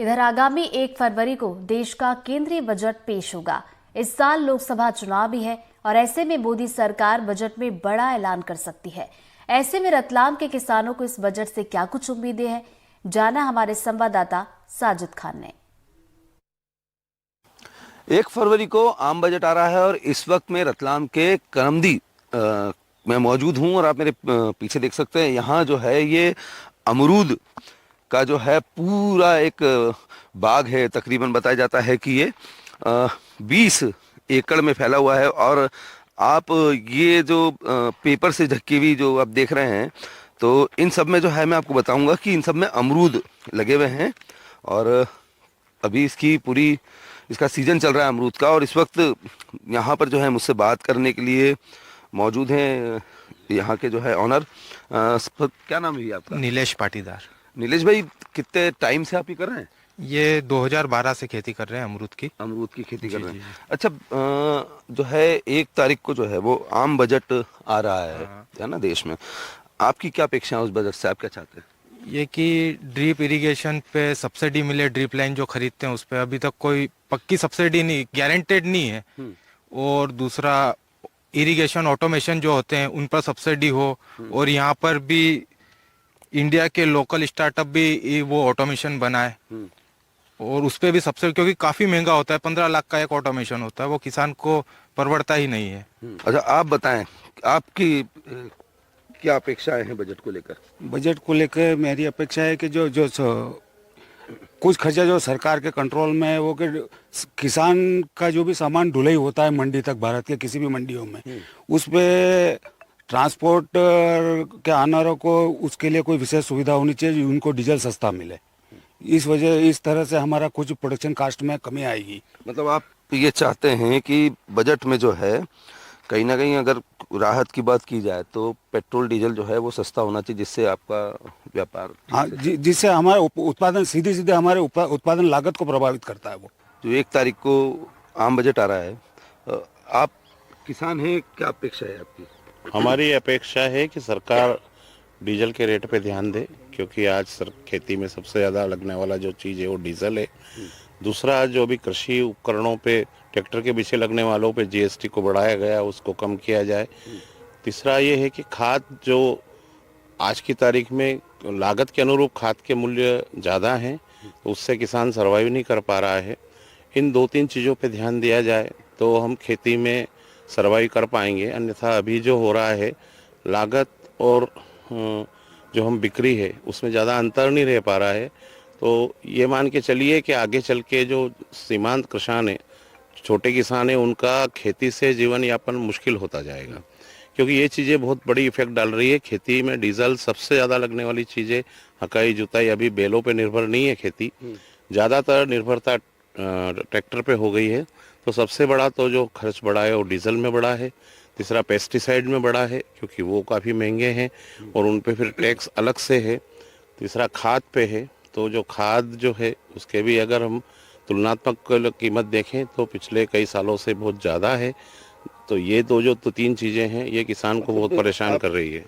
इधर आगामी 1 फरवरी को देश का केंद्रीय बजट पेश होगा। इस साल लोकसभा चुनाव भी है और ऐसे में मोदी सरकार बजट में बड़ा ऐलान कर सकती है। ऐसे में रतलाम के किसानों को इस बजट से क्या कुछ उम्मीदें हैं, जाना हमारे संवाददाता साजिद खान ने। 1 फरवरी को आम बजट आ रहा है और इस वक्त मैं रतलाम के करमदी मैं मौजूद हूं और आप मेरे पीछे देख सकते हैं। यहाँ जो है ये अमरूद का जो है पूरा एक बाग है। तकरीबन बताया जाता है कि ये 20 एकड़ में फैला हुआ है। और आप ये जो पेपर से ढकी हुई जो आप देख रहे हैं, तो इन सब में जो है मैं आपको बताऊंगा कि इन सब में अमरूद लगे हुए हैं और अभी इसका सीजन चल रहा है अमरूद का। और इस वक्त यहाँ पर जो है मुझसे बात करने के लिए मौजूद हैं यहाँ के जो है ऑनर। क्या नाम है आपका? नीलेश पाटीदार। नीलेश भाई, कितने टाइम से आप ये कर रहे हैं? ये 2012 से खेती कर रहे हैं अमरूद की खेती कर रहे हैं। अच्छा, जो है 1 तारीख को जो है वो आम बजट आ रहा है ना देश में। आपकी क्या अपेक्षा है उस बजट से? आप क्या चाहते हैं? ये कि ड्रिप इरिगेशन पे सब्सिडी मिले। ड्रिप लाइन जो खरीदते हैं उस पे अभी तक कोई पक्की सब्सिडी नहीं, गारंटेड नहीं है। और दूसरा, इरिगेशन ऑटोमेशन जो होते हैं उन पर सब्सिडी हो। और यहाँ पर भी इंडिया के लोकल स्टार्टअप भी वो ऑटोमेशन बनाए और उस पे भी सब्सिडी, क्योंकि काफी महंगा होता है। 15 लाख का एक ऑटोमेशन होता है, वो किसान को परवड़ता ही नहीं है। अच्छा, आप बताएं, आपकी क्या अपेक्षाएं हैं बजट को लेकर? बजट को लेकर मेरी अपेक्षा है कि जो कुछ खर्चा जो सरकार के कंट्रोल में है, वो कि किसान का जो भी सामान ढुलाई होता है मंडी तक, भारत के किसी भी मंडियों में, उस पे ट्रांसपोर्ट के आनारों को उसके लिए कोई विशेष सुविधा होनी चाहिए, उनको डीजल सस्ता मिले। इस तरह से हमारा कुछ प्रोडक्शन कास्ट में कमी आएगी। मतलब आप ये चाहते हैं कि बजट में जो है कहीं ना कहीं अगर राहत की बात की जाए तो पेट्रोल डीजल जो है वो सस्ता होना चाहिए, जिससे आपका व्यापार, हाँ, जिससे हमारे उत्पादन सीधे हमारे उत्पादन लागत को प्रभावित करता है। वो जो 1 तारीख को आम बजट आ रहा है, आप किसान हैं, क्या अपेक्षा है आपकी? हमारी अपेक्षा है कि सरकार डीजल के रेट पे ध्यान दे, क्योंकि आज खेती में सबसे ज़्यादा लगने वाला जो चीज़ है वो डीजल है। दूसरा, जो भी कृषि उपकरणों पे, ट्रैक्टर के पीछे लगने वालों पे जीएसटी को बढ़ाया गया, उसको कम किया जाए। तीसरा ये है कि खाद, जो आज की तारीख में लागत के अनुरूप खाद के मूल्य ज़्यादा हैं, तो उससे किसान सर्वाइव नहीं कर पा रहा है। इन 2-3 चीज़ों पे ध्यान दिया जाए तो हम खेती में सर्वाइव कर पाएंगे। अन्यथा अभी जो हो रहा है, लागत और जो हम बिक्री है उसमें ज़्यादा अंतर नहीं रह पा रहा है। तो ये मान के चलिए कि आगे चल के जो सीमांत किसान है, छोटे किसान है, उनका खेती से जीवन यापन मुश्किल होता जाएगा, क्योंकि ये चीज़ें बहुत बड़ी इफेक्ट डाल रही है। खेती में डीजल सबसे ज़्यादा लगने वाली चीज़ें, हकाई जुताई, अभी बैलों पे निर्भर नहीं है खेती, ज़्यादातर निर्भरता ट्रैक्टर पे हो गई है। तो सबसे बड़ा तो जो खर्च बढ़ा है वो डीजल में बढ़ा है। तीसरा, पेस्टिसाइड में बढ़ा है, क्योंकि वो काफ़ी महंगे हैं और उन पे फिर टैक्स अलग से है। तीसरा, खाद पे है, तो जो खाद जो है उसके भी अगर हम तुलनात्मक कीमत देखें तो पिछले कई सालों से बहुत ज़्यादा है। तो ये 2 जो 3 चीज़ें हैं, ये किसान को बहुत परेशान कर रही है।